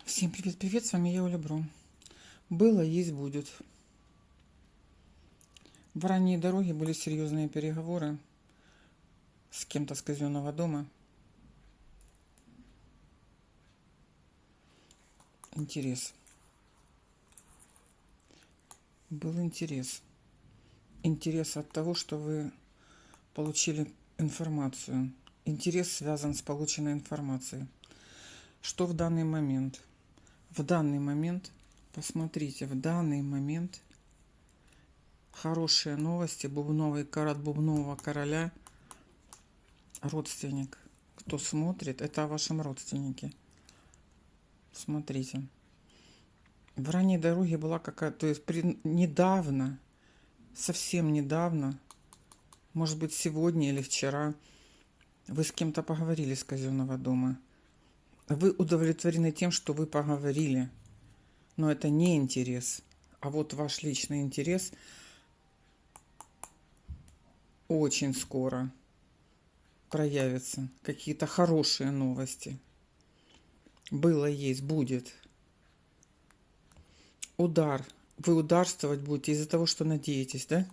Всем привет-привет, с вами я, Оля Бро. Было, есть, будет. В ранние дороги были серьезные переговоры с кем-то с казенного дома. Интерес. Был интерес. Интерес от того, что вы получили информацию. Интерес связан с полученной информацией. Что в данный момент? В данный момент, посмотрите, в данный момент хорошие новости, от бубнового короля, родственник. Кто смотрит, это о вашем родственнике. Смотрите. В ранней дороге была какая-то, то есть недавно, совсем недавно, может быть сегодня или вчера, вы с кем-то поговорили с казенного дома. Вы удовлетворены тем, что вы поговорили. Но это не интерес. А вот ваш личный интерес очень скоро проявится. Какие-то хорошие новости. Было, есть, будет. Удар. Вы ударствовать будете из-за того, что надеетесь, да?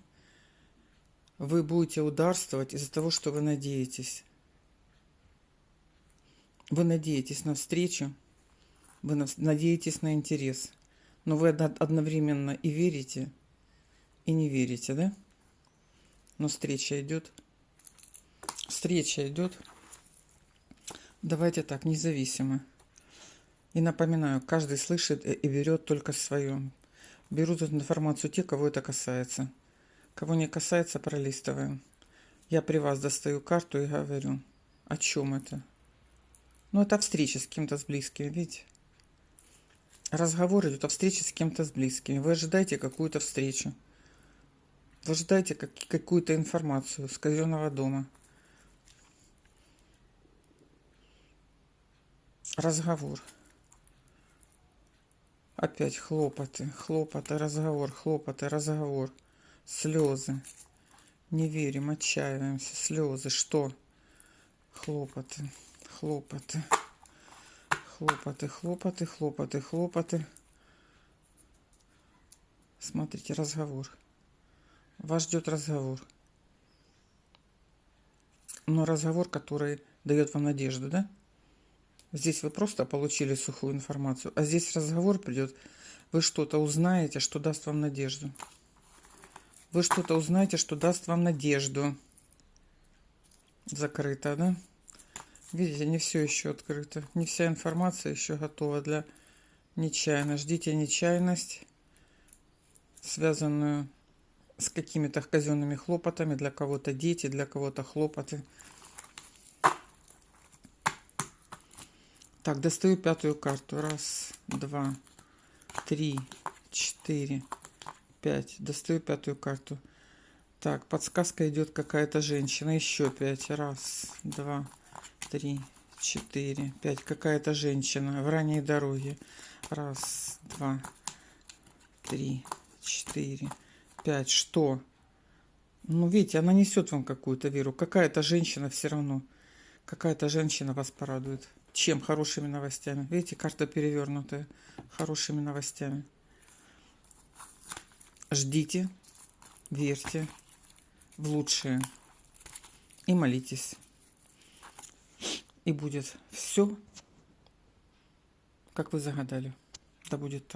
Вы будете ударствовать из-за того, что вы надеетесь. Вы надеетесь на встречу, вы надеетесь на интерес. Но вы одновременно и верите, и не верите, да? Но встреча идет. Встреча идет. Давайте так, независимо. И напоминаю, каждый слышит и берет только свое. Берут эту информацию те, кого это касается. Кого не касается, пролистываем. Я при вас достаю карту и говорю, о чем это. Ну, это встреча с кем-то, с близким, видите? Разговор идет о встрече с кем-то, с близкими. Вы ожидаете какую-то встречу. Вы ожидаете какую-то информацию с казенного дома. Разговор. Опять хлопоты, хлопоты, разговор, слезы. Не верим, отчаиваемся, слезы. Что? Хлопоты, хлопоты, хлопоты, хлопоты, хлопоты, хлопоты. Смотрите, разговор. Вас ждет разговор. Но разговор, который дает вам надежду, да? Здесь вы просто получили сухую информацию, а здесь разговор придет, вы что-то узнаете, что даст вам надежду. Вы что-то узнаете, что даст вам надежду. Закрыто, да? Видите, не все еще открыто. Не вся информация еще готова для нечаянно. Ждите нечаянность, связанную с какими-то казенными хлопотами. Для кого-то дети, для кого-то хлопоты. Так, достаю пятую карту. Раз, два, три, четыре, пять. Достаю пятую карту. Так, подсказка идет какая-то женщина. Еще 5. Раз, два, три, четыре, 5. Какая-то женщина в ранней дороге. Раз, два, три, четыре, 5. Что? Ну, видите, она несет вам какую-то веру. Какая-то женщина все равно. Какая-то женщина вас порадует. Чем? Хорошими новостями. Видите, карта перевернутая. Хорошими новостями. Ждите, верьте в лучшее. И молитесь. И будет все, как вы загадали. Да будет так.